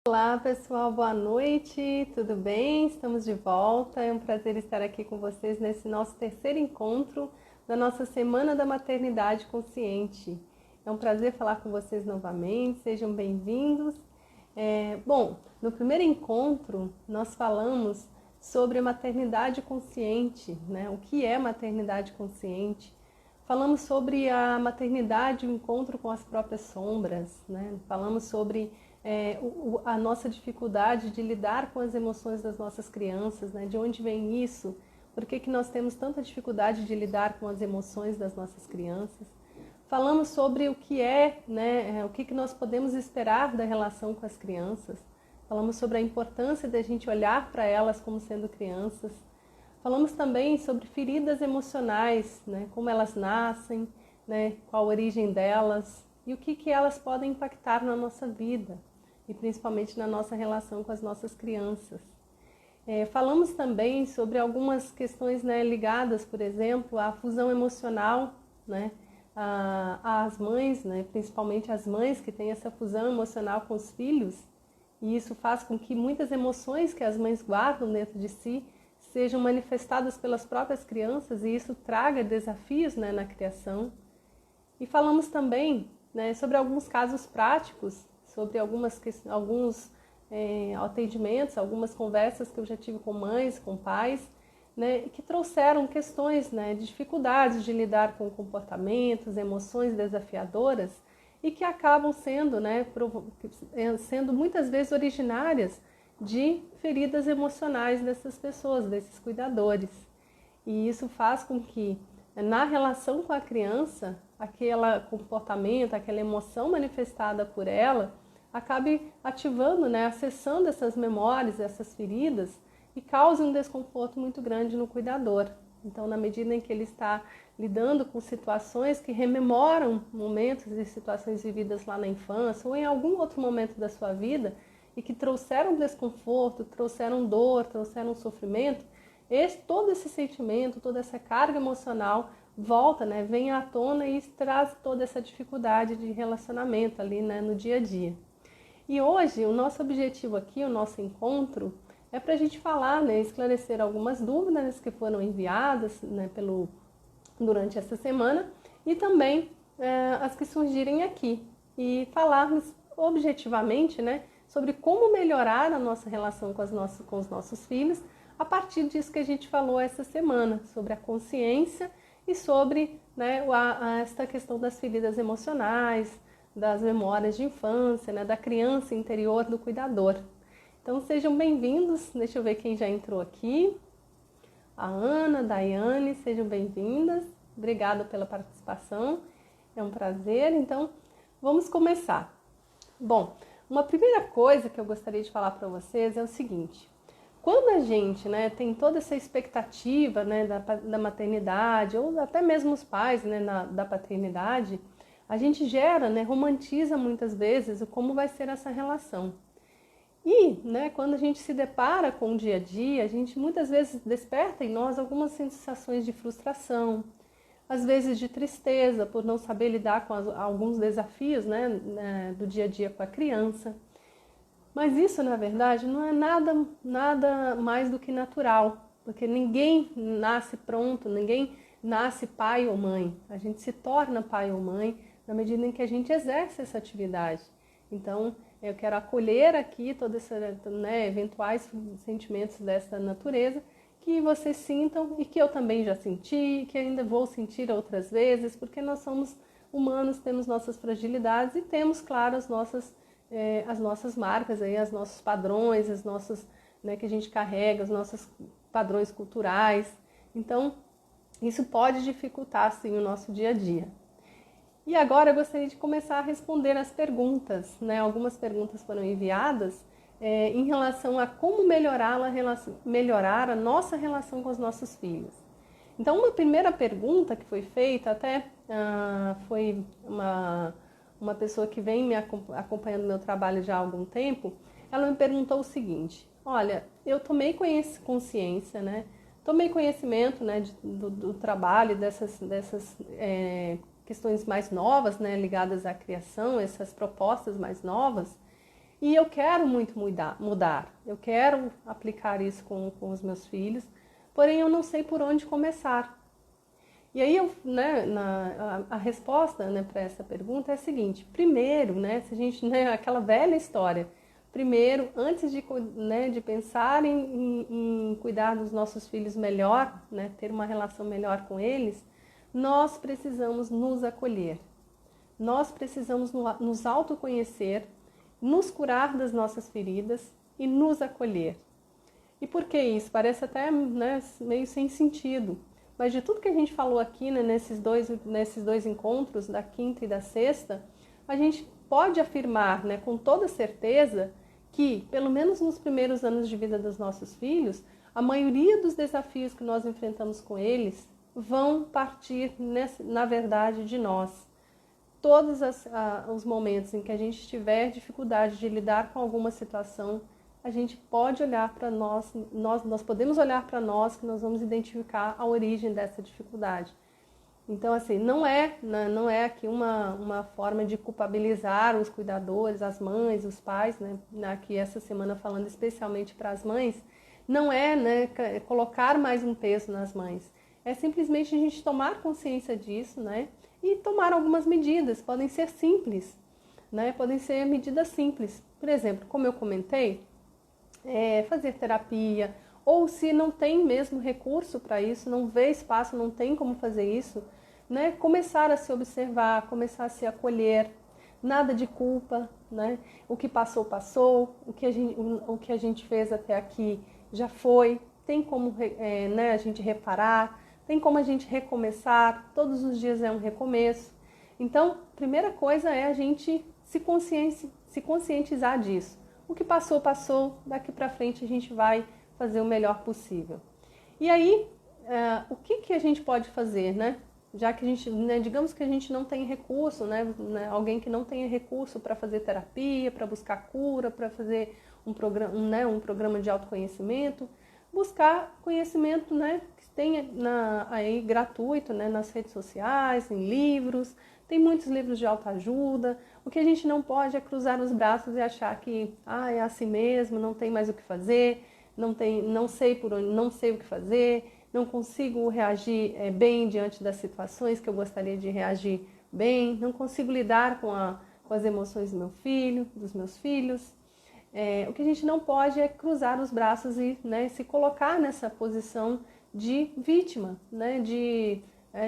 Olá pessoal, boa noite, tudo bem? Estamos de volta, é um prazer estar aqui com vocês nesse nosso terceiro encontro da nossa Semana da Maternidade Consciente. É um prazer falar com vocês novamente, sejam bem-vindos. No primeiro encontro nós falamos sobre a maternidade consciente, né? O que é maternidade consciente? Falamos sobre a maternidade, o encontro com as próprias sombras, né? Falamos sobre a nossa dificuldade de lidar com as emoções das nossas crianças, né? De onde vem isso? Por que nós temos tanta dificuldade de lidar com as emoções das nossas crianças? Falamos sobre o que o que nós podemos esperar da relação com as crianças. Falamos sobre a importância de a gente olhar para elas como sendo crianças. Falamos também sobre feridas emocionais, né? Como elas nascem, né? Qual a origem delas e o que elas podem impactar na nossa vida e principalmente na nossa relação com as nossas crianças. Falamos também sobre algumas questões, né, ligadas, por exemplo, à fusão emocional, né? Às mães, né? Principalmente as mães que têm essa fusão emocional com os filhos, e isso faz com que muitas emoções que as mães guardam dentro de si sejam manifestadas pelas próprias crianças, e isso traga desafios, né, na criação. E falamos também, né, sobre alguns casos práticos, sobre alguns atendimentos, algumas conversas que eu já tive com mães, com pais, né, que trouxeram questões, né, de dificuldades de lidar com comportamentos, emoções desafiadoras e que acabam sendo, né, sendo muitas vezes originárias de feridas emocionais dessas pessoas, desses cuidadores. E isso faz com que, na relação com a criança, aquele comportamento, aquela emoção manifestada por ela, acabe ativando, né, acessando essas memórias, essas feridas, e cause um desconforto muito grande no cuidador. Então, na medida em que ele está lidando com situações que rememoram momentos e situações vividas lá na infância ou em algum outro momento da sua vida e que trouxeram desconforto, trouxeram dor, trouxeram sofrimento, todo esse sentimento, toda essa carga emocional volta, né, vem à tona e traz toda essa dificuldade de relacionamento ali, né, no dia a dia. E hoje o nosso objetivo aqui, o nosso encontro, é para a gente falar, né, esclarecer algumas dúvidas que foram enviadas, né, durante essa semana e também as que surgirem aqui, e falarmos objetivamente, né, sobre como melhorar a nossa relação com os nossos filhos a partir disso que a gente falou essa semana, sobre a consciência e sobre, né, esta questão das feridas emocionais, das memórias de infância, né, da criança interior do cuidador. Então sejam bem-vindos, deixa eu ver quem já entrou aqui. A Ana, a Daiane, sejam bem-vindas. Obrigada pela participação, é um prazer. Então vamos começar. Bom, uma primeira coisa que eu gostaria de falar para vocês é o seguinte: quando a gente, né, tem toda essa expectativa, né, da maternidade, ou até mesmo os pais, né, da paternidade, a gente gera, né, romantiza muitas vezes como vai ser essa relação. E, né, quando a gente se depara com o dia a dia, a gente muitas vezes desperta em nós algumas sensações de frustração, às vezes de tristeza por não saber lidar com alguns desafios, né, do dia a dia com a criança. Mas isso, na verdade, não é nada mais do que natural, porque ninguém nasce pronto, ninguém nasce pai ou mãe. A gente se torna pai ou mãe na medida em que a gente exerce essa atividade. Então, eu quero acolher aqui todos esses, né, eventuais sentimentos dessa natureza que vocês sintam e que eu também já senti, que ainda vou sentir outras vezes, porque nós somos humanos, temos nossas fragilidades e temos, claro, as nossas marcas, aí, os nossos padrões, as nossas, né, que a gente carrega, os nossos padrões culturais. Então, isso pode dificultar, sim, o nosso dia a dia. E agora eu gostaria de começar a responder as perguntas, né? Algumas perguntas foram enviadas em relação a como melhorar a nossa relação com os nossos filhos. Então, uma primeira pergunta que foi feita, até foi uma pessoa que vem me acompanhando no meu trabalho já há algum tempo, ela me perguntou o seguinte: olha, eu tomei consciência, né? Tomei conhecimento, né, do trabalho, dessas questões mais novas, né, ligadas à criação, essas propostas mais novas, E eu quero muito mudar. Eu quero aplicar isso com os meus filhos, porém eu não sei por onde começar. E aí, a resposta, né, para essa pergunta é a seguinte: primeiro, né, se a gente, né, aquela velha história, primeiro, antes de pensar em cuidar dos nossos filhos melhor, né, ter uma relação melhor com eles, nós precisamos nos acolher. Nós precisamos nos autoconhecer, nos curar das nossas feridas e nos acolher. E por que isso? Parece até, né, meio sem sentido. Mas de tudo que a gente falou aqui, né, nesses dois encontros, da quinta e da sexta, a gente pode afirmar, né, com toda certeza que, pelo menos nos primeiros anos de vida dos nossos filhos, a maioria dos desafios que nós enfrentamos com eles vão partir, na verdade, de nós. Todos os momentos em que a gente tiver dificuldade de lidar com alguma situação, a gente pode olhar para nós podemos olhar para nós, que nós vamos identificar a origem dessa dificuldade. Então, assim, não é aqui uma forma de culpabilizar os cuidadores, as mães, os pais, né? Aqui essa semana falando especialmente para as mães, não é, né, colocar mais um peso nas mães. É simplesmente a gente tomar consciência disso, né? E tomar algumas medidas, podem ser simples, né? Podem ser medidas simples. Por exemplo, como eu comentei, fazer terapia, ou se não tem mesmo recurso para isso, não vê espaço, não tem como fazer isso, né? Começar a se observar, começar a se acolher, nada de culpa, né? O que passou, passou, o que a gente fez até aqui já foi, tem como a gente reparar, tem como a gente recomeçar, todos os dias é um recomeço. Então, primeira coisa é a gente se conscientizar disso. O que passou, passou, daqui para frente a gente vai fazer o melhor possível. E aí, o que a gente pode fazer, né? Já que a gente, né, digamos que a gente não tem recurso, né? Alguém que não tenha recurso para fazer terapia, para buscar cura, para fazer um programa de autoconhecimento, buscar conhecimento, né, que tenha aí gratuito, né, nas redes sociais, em livros. Tem muitos livros de autoajuda. O que a gente não pode é cruzar os braços e achar que é assim mesmo, não tem mais o que fazer, não sei o que fazer, não consigo reagir bem diante das situações que eu gostaria de reagir bem, não consigo lidar com as emoções do meu filho, dos meus filhos. O que a gente não pode é cruzar os braços e, né, se colocar nessa posição de vítima, né, de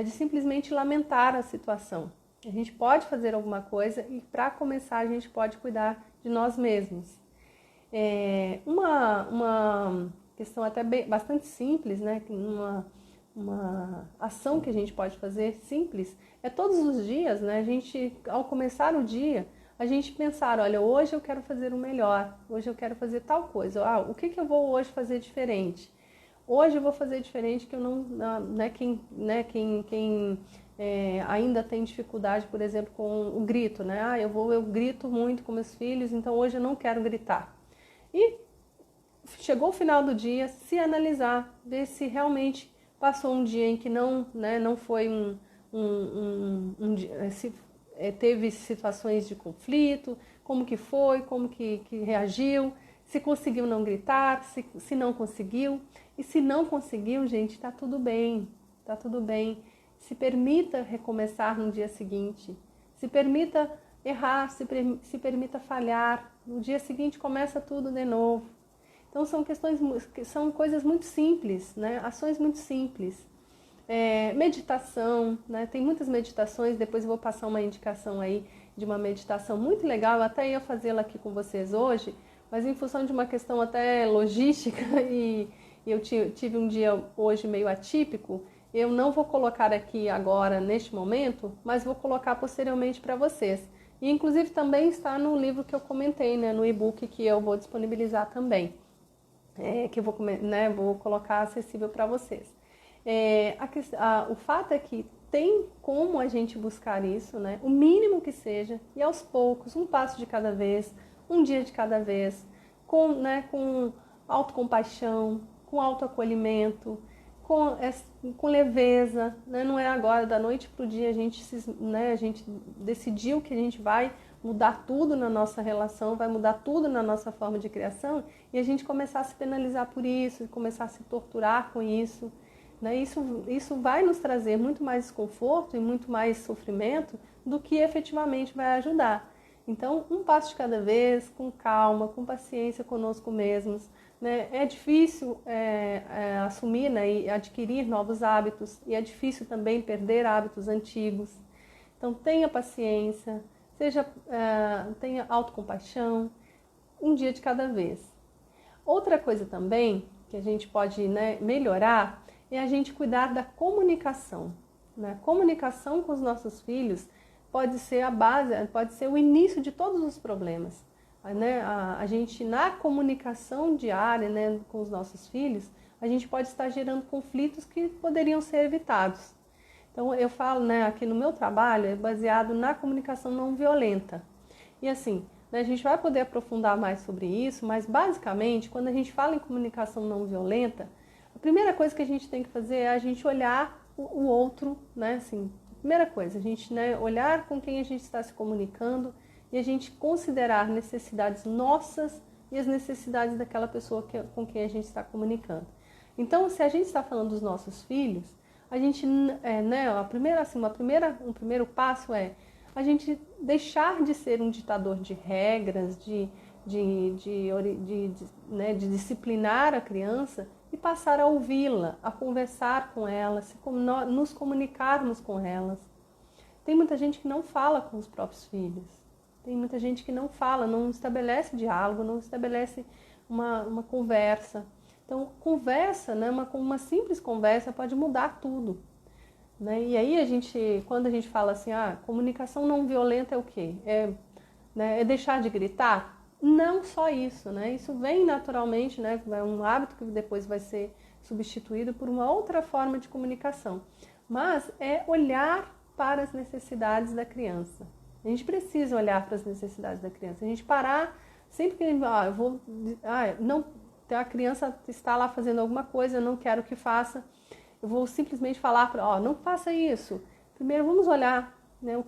simplesmente lamentar a situação. A gente pode fazer alguma coisa e, para começar, a gente pode cuidar de nós mesmos. Uma questão até bastante simples, né? Uma ação que a gente pode fazer simples é todos os dias, né? A gente, ao começar o dia, a gente pensar, olha, hoje eu quero fazer o melhor, hoje eu quero fazer tal coisa. O que eu vou hoje fazer diferente? Hoje eu vou fazer diferente que eu não, né, quem ainda tem dificuldade, por exemplo, com o grito, né? Eu grito muito com meus filhos, então hoje eu não quero gritar. E chegou o final do dia, se analisar, ver se realmente passou um dia em que não foi se teve situações de conflito, como que foi, como que reagiu, se conseguiu não gritar, se não conseguiu. E se não conseguiu, gente, tá tudo bem, tá tudo bem. Se permita recomeçar no dia seguinte, se permita errar, se permita falhar. No dia seguinte começa tudo de novo. Então são coisas muito simples, né? Ações muito simples. Meditação, né? Tem muitas meditações, depois eu vou passar uma indicação aí de uma meditação muito legal, eu até ia fazê-la aqui com vocês hoje, mas em função de uma questão até logística e eu tive um dia hoje meio atípico, eu não vou colocar aqui agora, neste momento, mas vou colocar posteriormente para vocês. E inclusive também está no livro que eu comentei, né, no e-book que eu vou disponibilizar também, que eu vou colocar acessível para vocês. O fato é que tem como a gente buscar isso, né, o mínimo que seja, e aos poucos, um passo de cada vez, um dia de cada vez, com autocompaixão, com autoacolhimento, com leveza, né? Não é agora, da noite para o dia, a gente decidiu que a gente vai mudar tudo na nossa relação, vai mudar tudo na nossa forma de criação, e a gente começar a se penalizar por isso, começar a se torturar com isso, né? Isso vai nos trazer muito mais desconforto e muito mais sofrimento do que efetivamente vai ajudar. Então, um passo de cada vez, com calma, com paciência conosco mesmos, né? É difícil assumir, né, e adquirir novos hábitos, e é difícil também perder hábitos antigos. Então, tenha paciência, tenha autocompaixão, um dia de cada vez. Outra coisa também que a gente pode, né, melhorar é a gente cuidar da comunicação, né? Comunicação com os nossos filhos pode ser a base, pode ser o início de todos os problemas, né? A gente, na comunicação diária, né, com os nossos filhos, a gente pode estar gerando conflitos que poderiam ser evitados. Então, eu falo, né, aqui no meu trabalho, é baseado na comunicação não violenta. E assim, né, a gente vai poder aprofundar mais sobre isso, mas basicamente, quando a gente fala em comunicação não violenta, a primeira coisa que a gente tem que fazer é a gente olhar o outro, né, assim, primeira coisa, a gente, né, olhar com quem a gente está se comunicando e a gente considerar necessidades nossas e as necessidades daquela pessoa com quem a gente está comunicando. Então, se a gente está falando dos nossos filhos, a gente, né, um primeiro passo é a gente deixar de ser um ditador de regras, de disciplinar a criança e passar a ouvi-la, a conversar com ela, nos comunicarmos com elas. Tem muita gente que não fala com os próprios filhos. Tem muita gente que não fala, não estabelece diálogo, não estabelece uma conversa. Então, conversa, né, uma simples conversa pode mudar tudo, né? E aí, quando a gente fala assim, comunicação não violenta é o quê? É deixar de gritar? Não só isso, né? Isso vem naturalmente, né? É um hábito que depois vai ser substituído por uma outra forma de comunicação. Mas é olhar para as necessidades da criança. A gente precisa olhar para as necessidades da criança. A gente parar, sempre que a criança está lá fazendo alguma coisa, eu não quero que faça, eu vou simplesmente falar para não faça isso. Primeiro vamos olhar, né,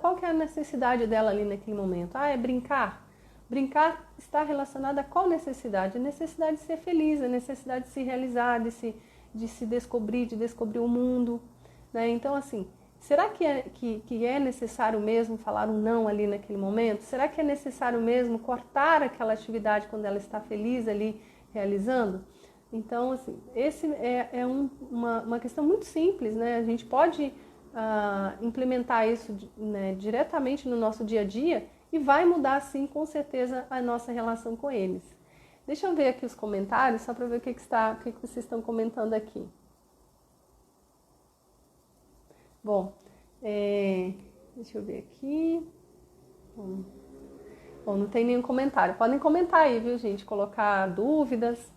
qual que é a necessidade dela ali naquele momento. É brincar. Brincar está relacionada a qual necessidade? A necessidade de ser feliz, a necessidade de se realizar, de se descobrir, de descobrir o mundo, né? Então, assim, será que é necessário mesmo falar um não ali naquele momento? Será que é necessário mesmo cortar aquela atividade quando ela está feliz ali realizando? Então, assim, esse é uma questão muito simples, né? A gente pode implementar isso, né, diretamente no nosso dia a dia e vai mudar, sim, com certeza, a nossa relação com eles. Deixa eu ver aqui os comentários, só para ver o que vocês estão comentando aqui. Bom, deixa eu ver aqui. Bom, não tem nenhum comentário. Podem comentar aí, viu, gente? Colocar dúvidas.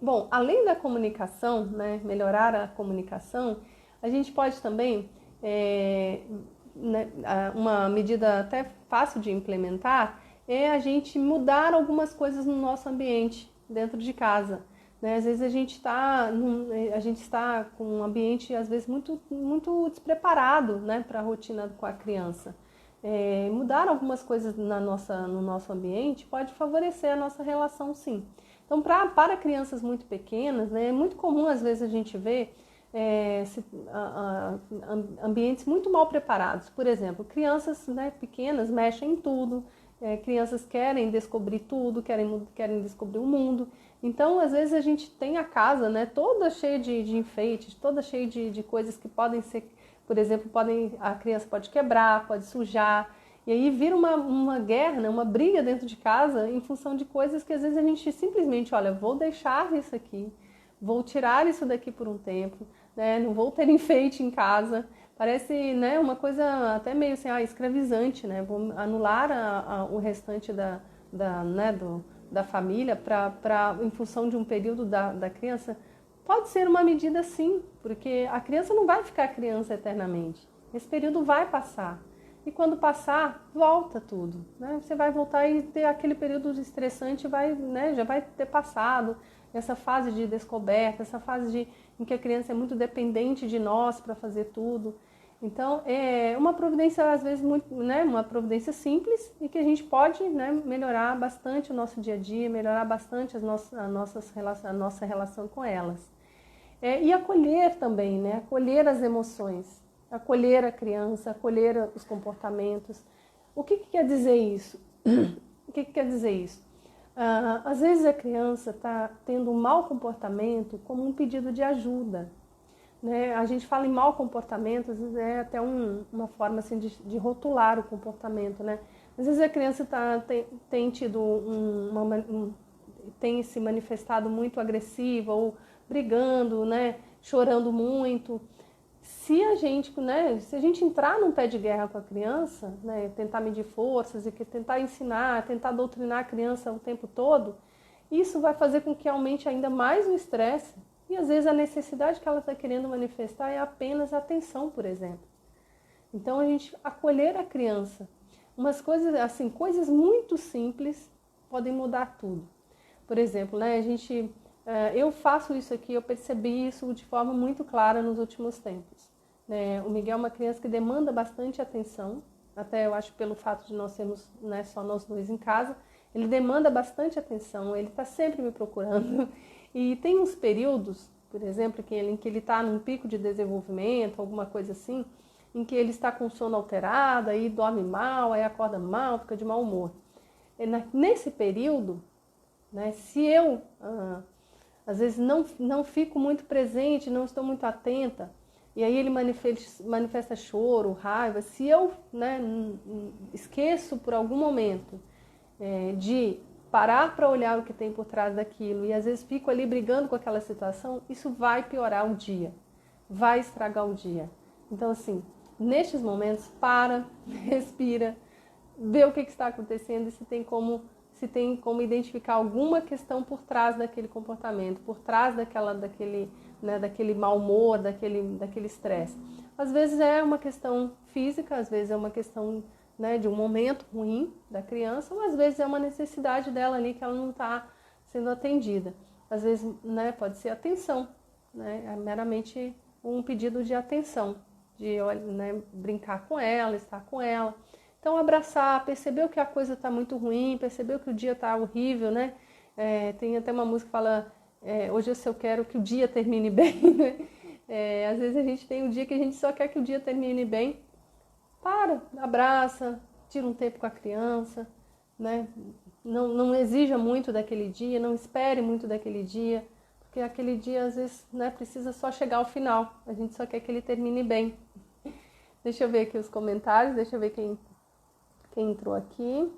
Bom, além da comunicação, né, melhorar a comunicação, a gente pode também, uma medida até fácil de implementar, é a gente mudar algumas coisas no nosso ambiente, dentro de casa. Né? Às vezes a gente está com um ambiente, às vezes, muito, muito despreparado, né, para a rotina com a criança. Mudar algumas coisas no nosso ambiente pode favorecer a nossa relação, sim. Então, para crianças muito pequenas, né, é muito comum, às vezes, a gente ver ambientes muito mal preparados. Por exemplo, crianças, né, pequenas mexem em tudo, crianças querem descobrir tudo, querem descobrir o mundo. Então, às vezes, a gente tem a casa, né, toda cheia de enfeites, toda cheia de coisas que podem ser, por exemplo, a criança pode quebrar, pode sujar. E aí vira uma guerra, né, uma briga dentro de casa em função de coisas que às vezes a gente simplesmente, olha, vou deixar isso aqui, vou tirar isso daqui por um tempo, né, não vou ter enfeite em casa. Parece, né, uma coisa até meio assim, escravizante, né, vou anular o restante da família em função de um período da criança. Pode ser uma medida, sim, porque a criança não vai ficar criança eternamente. Esse período vai passar. E quando passar, volta tudo, né? Você vai voltar e ter aquele período estressante, já vai ter passado. Essa fase de descoberta, essa fase em que a criança é muito dependente de nós para fazer tudo. Então, é uma providência, às vezes, muito, né, uma providência simples e que a gente pode, né, melhorar bastante o nosso dia a dia, melhorar bastante a nossa relação com elas. E acolher também, né, acolher as emoções, acolher a criança, acolher os comportamentos. O que quer dizer isso? O que quer dizer isso? Às vezes a criança está tendo um mau comportamento como um pedido de ajuda. Né? A gente fala em mau comportamento, às vezes é até uma forma assim, de rotular o comportamento. Né? Às vezes a criança tem tido tem se manifestado muito agressiva ou brigando, né? Chorando muito. Se a gente entrar num pé de guerra com a criança, né? Tentar medir forças e tentar ensinar, tentar doutrinar a criança o tempo todo, isso vai fazer com que aumente ainda mais o estresse. E às vezes a necessidade que ela está querendo manifestar é apenas atenção, por exemplo. Então a gente acolher a criança. Umas coisas assim, coisas muito simples podem mudar tudo. Por exemplo, né, eu faço isso aqui, eu percebi isso de forma muito clara nos últimos tempos. O Miguel é uma criança que demanda bastante atenção, até eu acho pelo fato de nós sermos, né, só nós dois em casa, ele demanda bastante atenção, ele está sempre me procurando. E tem uns períodos, por exemplo, em que ele está num pico de desenvolvimento, alguma coisa assim, em que ele está com sono alterado, aí dorme mal, aí acorda mal, fica de mau humor. Nesse período, né, se eu, às vezes, não fico muito presente, não estou muito atenta, e aí ele manifesta choro, raiva, se eu, né, esqueço por algum momento de parar para olhar o que tem por trás daquilo e às vezes fico ali brigando com aquela situação, isso vai piorar o dia, vai estragar o dia. Então, assim, nestes momentos, para, respira, vê o que está acontecendo e se tem como identificar alguma questão por trás daquele comportamento, por trás daquele mau humor, daquele estresse. Às vezes é uma questão física, às vezes é uma questão, né, de um momento ruim da criança, ou às vezes é uma necessidade dela ali que ela não está sendo atendida. Às vezes, né, pode ser atenção, né, é meramente um pedido de atenção, de, né, brincar com ela, estar com ela. Então, abraçar, percebeu que a coisa está muito ruim, percebeu que o dia está horrível, né? Tem até uma música que fala, hoje eu quero que o dia termine bem, né? Às vezes a gente tem um dia que a gente só quer que o dia termine bem. Abraça, tira um tempo com a criança, né? Não exija muito daquele dia, não espere muito daquele dia, porque aquele dia às vezes, né, precisa só chegar ao final, a gente só quer que ele termine bem. Deixa eu ver aqui os comentários, deixa eu ver quem entrou aqui.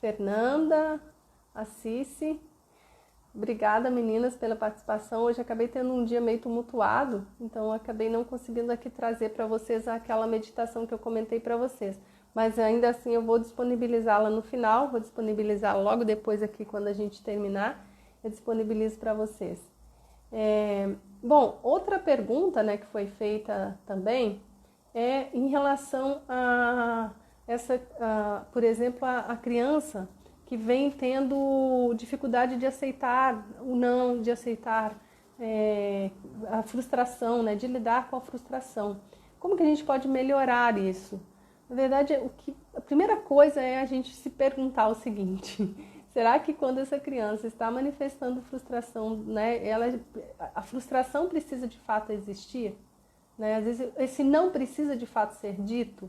Fernanda, Cici. Obrigada, meninas, pela participação. Hoje acabei tendo um dia meio tumultuado, então acabei não conseguindo aqui trazer para vocês aquela meditação que eu comentei para vocês. Mas ainda assim eu vou disponibilizá-la no final, vou disponibilizar logo depois aqui quando a gente terminar, eu disponibilizo para vocês. Bom, outra pergunta, né, que foi feita também é em relação a por exemplo, a criança que vem tendo dificuldade de aceitar o não, de aceitar a frustração, né, de lidar com a frustração. Como que a gente pode melhorar isso? Na verdade, a primeira coisa é a gente se perguntar o seguinte: será que quando essa criança está manifestando frustração, né, a frustração precisa de fato existir? Né? Às vezes esse não precisa de fato ser dito,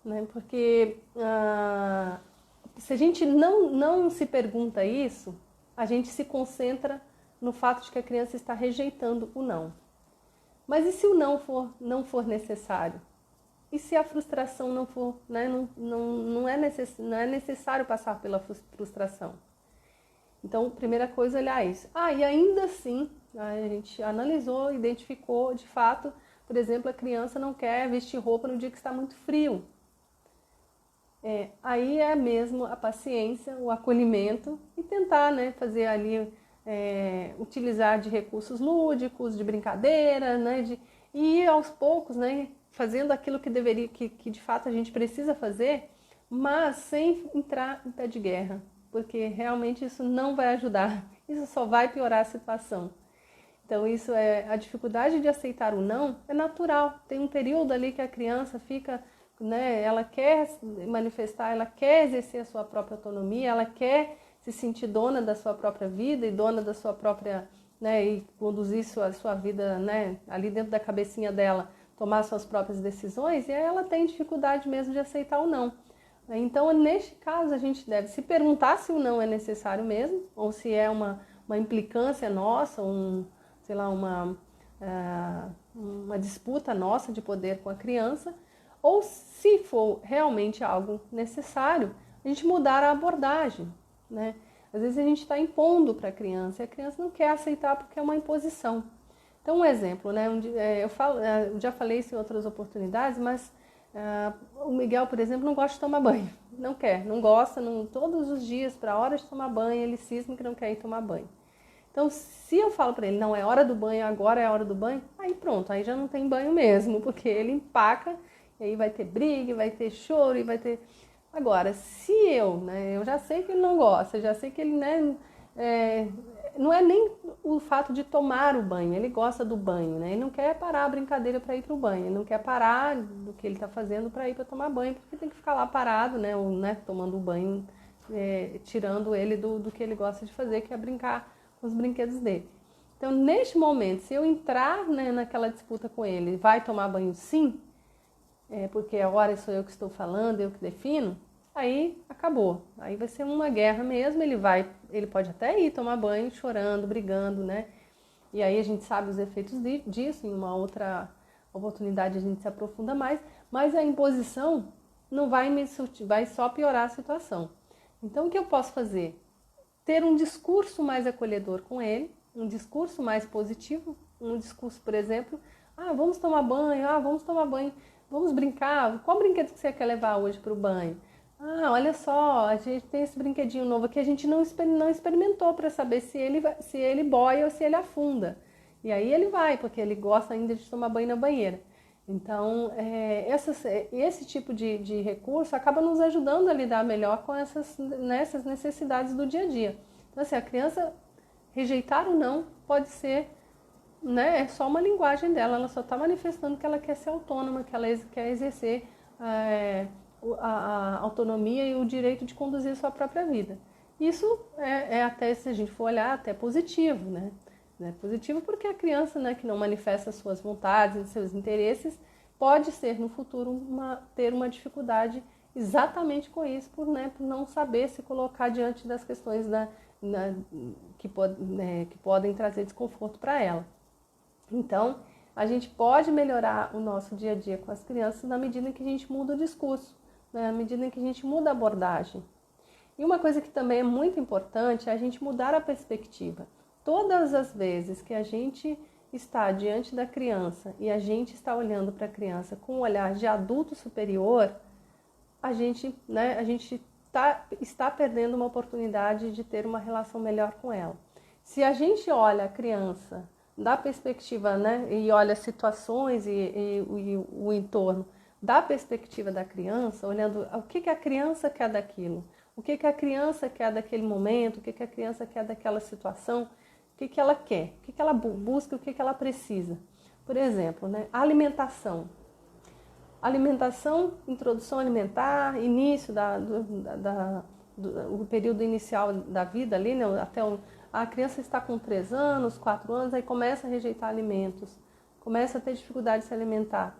né? Porque se a gente não se pergunta isso, a gente se concentra no fato de que a criança está rejeitando o não. Mas e se o não for necessário? E se a frustração não for, né, não é necessário passar pela frustração? Então, primeira coisa, olhar isso. E ainda assim, a gente analisou, identificou, de fato, por exemplo, a criança não quer vestir roupa no dia que está muito frio. Aí é mesmo a paciência, o acolhimento e tentar, né, fazer ali, utilizar de recursos lúdicos, de brincadeira, né, e ir aos poucos, né, fazendo aquilo que de fato a gente precisa fazer, mas sem entrar em pé de guerra, porque realmente isso não vai ajudar, isso só vai piorar a situação. Então isso é a dificuldade de aceitar o não é natural. Tem um período ali que a criança fica, né, ela quer manifestar, ela quer exercer a sua própria autonomia, ela quer se sentir dona da sua própria vida e dona da sua própria, né, e conduzir sua vida, né, ali dentro da cabecinha dela, tomar suas próprias decisões, e aí ela tem dificuldade mesmo de aceitar o não. Então, neste caso, a gente deve se perguntar se o não é necessário mesmo, ou se é uma implicância nossa, sei lá, uma disputa nossa de poder com a criança, ou se for realmente algo necessário, a gente mudar a abordagem, né? Às vezes a gente está impondo para a criança e a criança não quer aceitar porque é uma imposição. Então, um exemplo, né? Eu já falei isso em outras oportunidades, mas o Miguel, por exemplo, não gosta de tomar banho. Não quer, não gosta, todos os dias, para a hora de tomar banho, ele cisma que não quer ir tomar banho. Então, se eu falo para ele, não, é hora do banho, agora é a hora do banho, aí pronto, aí já não tem banho mesmo, porque ele empaca, e aí vai ter briga, vai ter choro, e vai ter... Agora, se eu já sei que ele não gosta, já sei que ele, né, não é nem o fato de tomar o banho, ele gosta do banho, né? Ele não quer parar a brincadeira para ir para o banho, ele não quer parar do que ele está fazendo para ir para tomar banho, porque tem que ficar lá parado, né, ou, né, tomando o banho, tirando ele do que ele gosta de fazer, que é brincar com os brinquedos dele. Então, neste momento, se eu entrar, né, naquela disputa com ele, vai tomar banho sim, porque agora sou eu que estou falando, eu que defino, aí acabou. Aí vai ser uma guerra mesmo, ele pode até ir tomar banho chorando, brigando, né? E aí a gente sabe os efeitos disso, em uma outra oportunidade a gente se aprofunda mais, mas a imposição não vai só piorar a situação. Então o que eu posso fazer? Ter um discurso mais acolhedor com ele, um discurso mais positivo, um discurso, por exemplo, vamos tomar banho, vamos brincar, qual brinquedo que você quer levar hoje para o banho? Olha só, a gente tem esse brinquedinho novo aqui, a gente não experimentou para saber se ele boia ou se ele afunda. E aí ele vai, porque ele gosta ainda de tomar banho na banheira. Então, esse tipo de recurso acaba nos ajudando a lidar melhor com essas necessidades do dia a dia. Então, assim, a criança rejeitar o não pode ser, né, é só uma linguagem dela, ela só está manifestando que ela quer ser autônoma, que ela quer exercer a autonomia e o direito de conduzir a sua própria vida. Isso até, se a gente for olhar, até positivo, né? Positivo porque a criança, né, que não manifesta suas vontades e seus interesses pode ser no futuro ter uma dificuldade exatamente com isso, por não saber se colocar diante das questões que podem trazer desconforto para ela. Então, a gente pode melhorar o nosso dia a dia com as crianças na medida em que a gente muda o discurso, né, na medida em que a gente muda a abordagem. E uma coisa que também é muito importante é a gente mudar a perspectiva. Todas as vezes que a gente está diante da criança e a gente está olhando para a criança com um olhar de adulto superior, a gente está perdendo uma oportunidade de ter uma relação melhor com ela. Se a gente olha a criança da perspectiva, né, e olha situações e o entorno da perspectiva da criança, olhando o que a criança quer daquilo, o que a criança quer daquele momento, o que a criança quer daquela situação, o que ela quer, o que ela busca, o que ela precisa. Por exemplo, né, a alimentação. Alimentação, introdução alimentar, início do período inicial da vida ali, né, a criança está com 3 anos, 4 anos, aí começa a rejeitar alimentos, começa a ter dificuldade de se alimentar.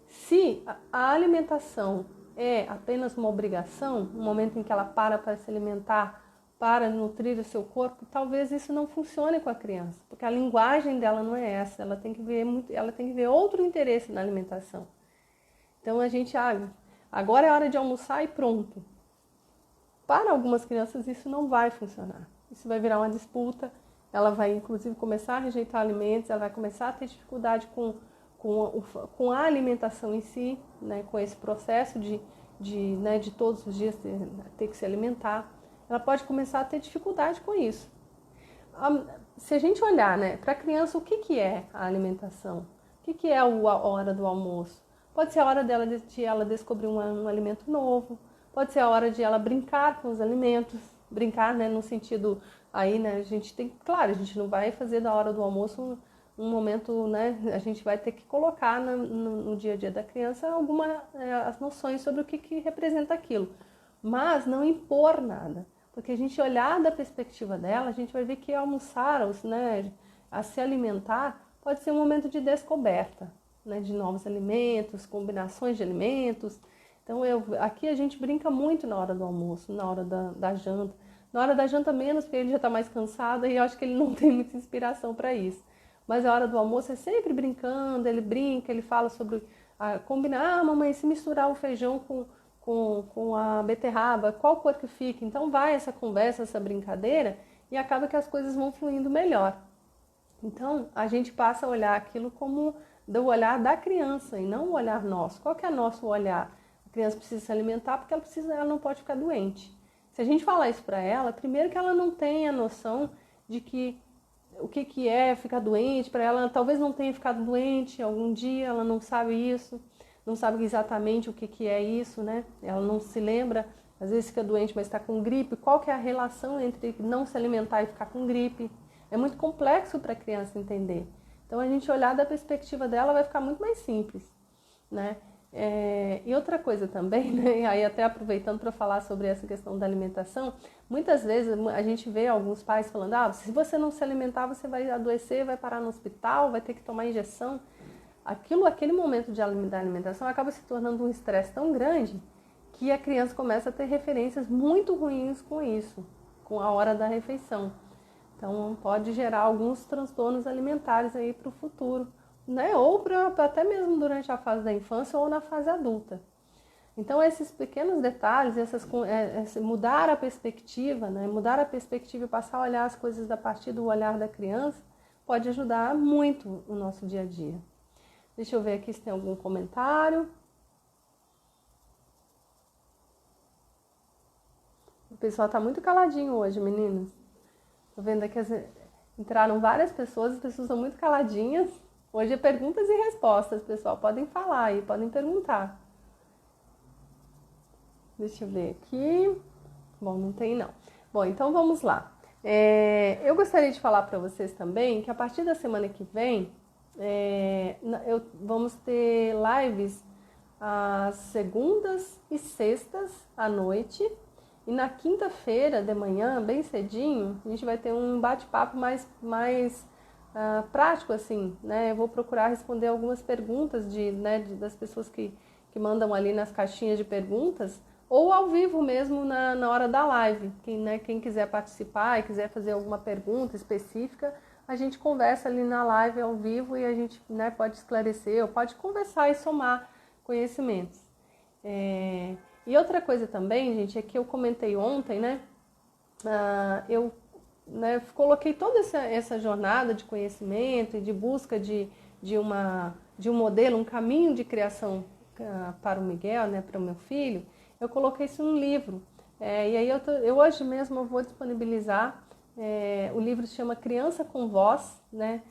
Se a alimentação é apenas uma obrigação, um momento em que ela para se alimentar, para nutrir o seu corpo, talvez isso não funcione com a criança, porque a linguagem dela não é essa, ela tem que ver outro interesse na alimentação. Então a gente, agora é hora de almoçar e pronto. Para algumas crianças isso não vai funcionar. Isso vai virar uma disputa, ela vai inclusive começar a rejeitar alimentos, ela vai começar a ter dificuldade com a alimentação em si, né, com esse processo de todos os dias ter que se alimentar. Ela pode começar a ter dificuldade com isso. Se a gente olhar, né, para a criança, o que é a alimentação? O que é a hora do almoço? Pode ser a hora de ela descobrir um alimento novo, pode ser a hora de ela brincar com os alimentos, brincar, né, no sentido aí, né, a gente não vai fazer da hora do almoço um momento, né, a gente vai ter que colocar no dia a dia da criança as noções sobre o que representa aquilo, mas não impor nada, porque a gente olhar da perspectiva dela, a gente vai ver que almoçar, né, a se alimentar, pode ser um momento de descoberta, né, de novos alimentos, combinações de alimentos. Então aqui a gente brinca muito na hora do almoço, na hora da janta. Na hora da janta menos, porque ele já está mais cansado e eu acho que ele não tem muita inspiração para isso. Mas a hora do almoço é sempre brincando, ele brinca, ele fala sobre combinar, mamãe, se misturar o feijão com a beterraba, qual cor que fica? Então vai essa conversa, essa brincadeira e acaba que as coisas vão fluindo melhor. Então a gente passa a olhar aquilo como do olhar da criança e não o olhar nosso. Qual que é o nosso olhar? A criança precisa se alimentar porque ela não pode ficar doente. Se a gente falar isso para ela, primeiro que ela não tem a noção de que o que é ficar doente, para ela talvez não tenha ficado doente algum dia, ela não sabe isso, não sabe exatamente o que é isso, né? Ela não se lembra, às vezes fica doente, mas está com gripe. Qual que é a relação entre não se alimentar e ficar com gripe? É muito complexo para a criança entender. Então a gente olhar da perspectiva dela vai ficar muito mais simples, né? E outra coisa também, né? Aí até aproveitando para falar sobre essa questão da alimentação, muitas vezes a gente vê alguns pais falando, se você não se alimentar você vai adoecer, vai parar no hospital, vai ter que tomar injeção. Aquele momento da alimentação acaba se tornando um estresse tão grande que a criança começa a ter referências muito ruins com isso, com a hora da refeição. Então pode gerar alguns transtornos alimentares aí para o futuro, né? Ou até mesmo durante a fase da infância ou na fase adulta. Então esses pequenos detalhes, mudar a perspectiva, né? Mudar a perspectiva e passar a olhar as coisas a partir do olhar da criança pode ajudar muito o nosso dia a dia. Deixa eu ver aqui se tem algum comentário. O pessoal está muito caladinho hoje, meninos. Tô vendo aqui entraram várias pessoas, as pessoas estão muito caladinhas. Hoje é perguntas e respostas, pessoal. Podem falar aí, podem perguntar. Deixa eu ver aqui. Bom, não tem não. Bom, então vamos lá. Eu gostaria de falar para vocês também que a partir da semana que vem, vamos ter lives às segundas e sextas à noite. E na quinta-feira de manhã, bem cedinho, a gente vai ter um bate-papo mais prático, assim, né? Eu vou procurar responder algumas perguntas das pessoas que mandam ali nas caixinhas de perguntas, ou ao vivo mesmo na hora da live. Quem quiser participar e quiser fazer alguma pergunta específica, a gente conversa ali na live ao vivo e a gente, né, pode esclarecer ou pode conversar e somar conhecimentos. E outra coisa também, gente, é que eu comentei ontem, né? Eu coloquei toda essa jornada de conhecimento e de busca de um modelo, um caminho de criação para o Miguel, né, para o meu filho. Eu coloquei isso num livro. E aí eu hoje mesmo eu vou disponibilizar. O livro se chama Criança com Voz, né?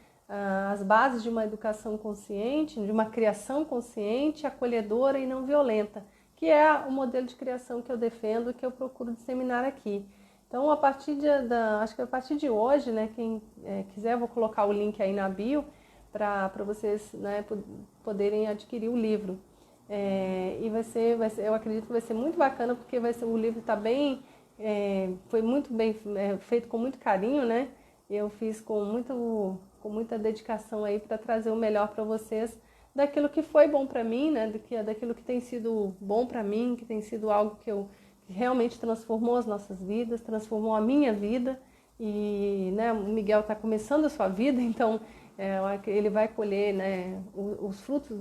As bases de uma educação consciente, de uma criação consciente, acolhedora e não violenta, que é o modelo de criação que eu defendo, que eu procuro disseminar aqui. Então, acho que a partir de hoje, né, quem quiser, eu vou colocar o link aí na bio para vocês, né, poderem adquirir o livro. E eu acredito que vai ser muito bacana, porque o livro está foi muito bem feito com muito carinho, né? Eu fiz com muita dedicação aí para trazer o melhor para vocês, daquilo que foi bom para mim, né? Daquilo que tem sido bom para mim, que tem sido algo que realmente transformou as nossas vidas, transformou a minha vida. E, né, o Miguel está começando a sua vida, então ele vai colher, né, os frutos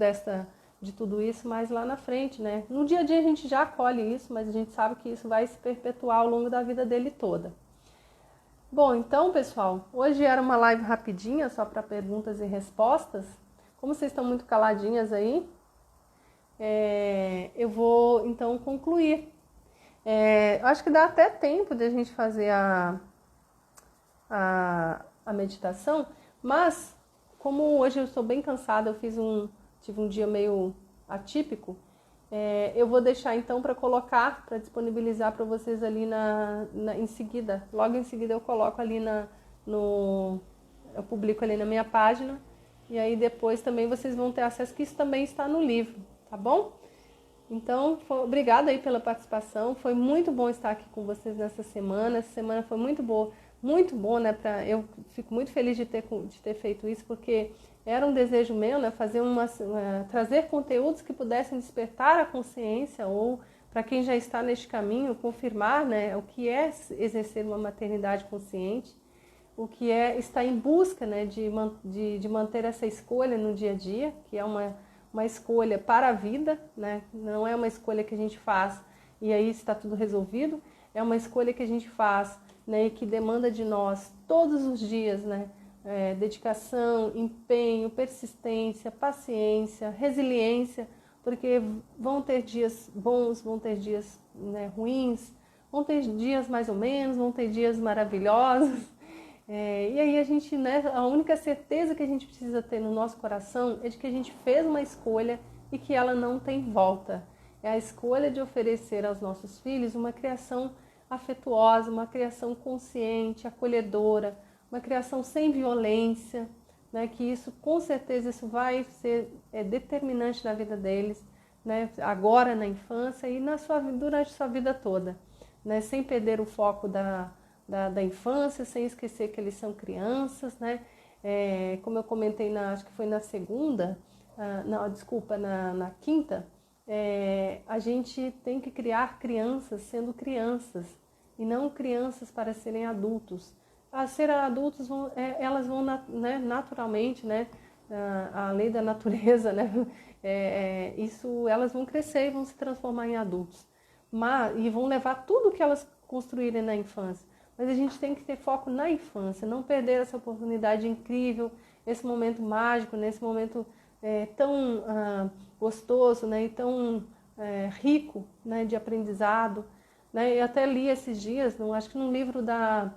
de tudo isso mais lá na frente, né? No dia a dia a gente já colhe isso, mas a gente sabe que isso vai se perpetuar ao longo da vida dele toda. Bom, então, pessoal, hoje era uma live rapidinha, só para perguntas e respostas. Como vocês estão muito caladinhas aí, eu vou então concluir. Acho que dá até tempo de a gente fazer a meditação, mas como hoje eu estou bem cansada, tive um dia meio atípico, eu vou deixar então para disponibilizar para vocês ali em seguida. Logo em seguida eu coloco ali eu publico ali na minha página. e aí depois também vocês vão ter acesso, que isso também está no livro, tá bom? Então, obrigada aí pela participação, foi muito bom estar aqui com vocês nessa semana. Essa semana foi muito boa, muito bom, né? Eu fico muito feliz de ter feito isso, porque era um desejo meu, né? Trazer conteúdos que pudessem despertar a consciência, ou para quem já está neste caminho, confirmar, né, o que é exercer uma maternidade consciente, o que é estar em busca, né, de manter essa escolha no dia a dia, que é uma escolha para a vida, né? Não é uma escolha que a gente faz e aí está tudo resolvido, é uma escolha que a gente faz, né, e que demanda de nós todos os dias, né, dedicação, empenho, persistência, paciência, resiliência, porque vão ter dias bons, vão ter dias, né, ruins, vão ter dias mais ou menos, vão ter dias maravilhosos. E aí a gente, né, a única certeza que a gente precisa ter no nosso coração é de que a gente fez uma escolha e que ela não tem volta. É a escolha de oferecer aos nossos filhos uma criação afetuosa, uma criação consciente, acolhedora, uma criação sem violência, né, que isso, com certeza, isso vai ser determinante na vida deles, né, agora na infância e durante a sua vida toda, né, sem perder o foco da infância, sem esquecer que eles são crianças, né? Como eu comentei, acho que foi na segunda, na quinta, a gente tem que criar crianças sendo crianças e não crianças para serem adultos. A ser adultos, elas vão né, naturalmente, né? A lei da natureza, né? Elas vão crescer e vão se transformar em adultos, e vão levar tudo que elas construírem na infância. Mas a gente tem que ter foco na infância, não perder essa oportunidade incrível, esse momento mágico, nesse momento tão gostoso, né, e tão rico, né, de aprendizado. Né? Eu até li esses dias, acho que num livro da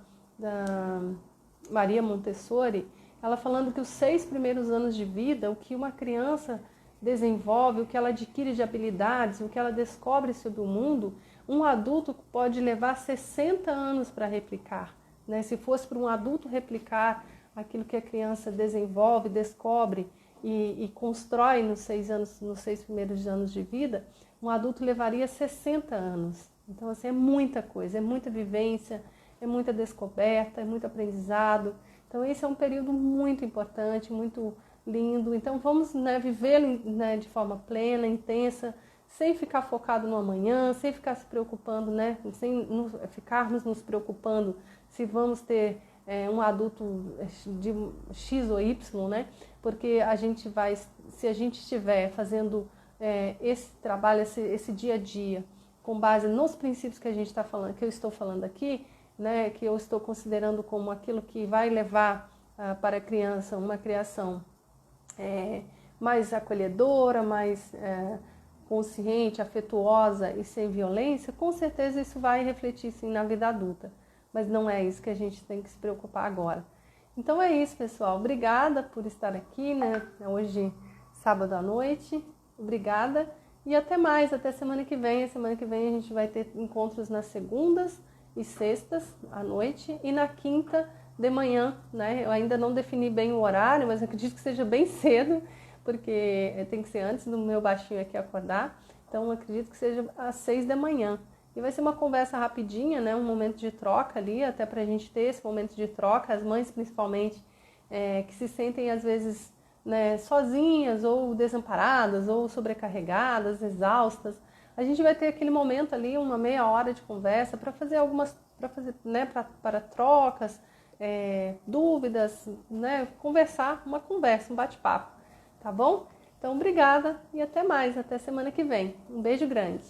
Maria Montessori, ela falando que os 6 primeiros anos de vida, o que uma criança desenvolve, o que ela adquire de habilidades, o que ela descobre sobre o mundo, um adulto pode levar 60 anos para replicar. Né? Se fosse para um adulto replicar aquilo que a criança desenvolve, descobre e constrói nos 6 primeiros anos de vida, um adulto levaria 60 anos. Então, assim, é muita coisa, é muita vivência, é muita descoberta, é muito aprendizado. Então, esse é um período muito importante, muito lindo. Então, vamos, né, vivê-lo, né, de forma plena, intensa, sem ficar focado no amanhã, sem ficar se preocupando, né? Sem ficarmos nos preocupando se vamos ter um adulto de X ou Y, né? Porque se a gente estiver fazendo esse trabalho, esse dia a dia, com base nos princípios que a gente está falando, que eu estou falando aqui, né? Que eu estou considerando como aquilo que vai levar para a criança uma criação mais acolhedora, mais consciente, afetuosa e sem violência, com certeza isso vai refletir sim na vida adulta. Mas não é isso que a gente tem que se preocupar agora. Então é isso, pessoal. Obrigada por estar aqui, né? Hoje, sábado à noite. Obrigada. E até mais, até semana que vem. Semana que vem a gente vai ter encontros nas segundas e sextas à noite e na quinta de manhã, né? Eu ainda não defini bem o horário, mas eu acredito que seja bem cedo, porque tem que ser antes do meu baixinho aqui acordar. Então, eu acredito que seja às 6 da manhã. E vai ser uma conversa rapidinha, né? Um momento de troca ali, até pra gente ter esse momento de troca, as mães principalmente, que se sentem às vezes, né, sozinhas ou desamparadas ou sobrecarregadas, exaustas. A gente vai ter aquele momento ali, uma meia hora de conversa para fazer né, para trocas, dúvidas, né, conversar, um bate-papo, tá bom? Então, obrigada e até mais, até semana que vem. Um beijo grande.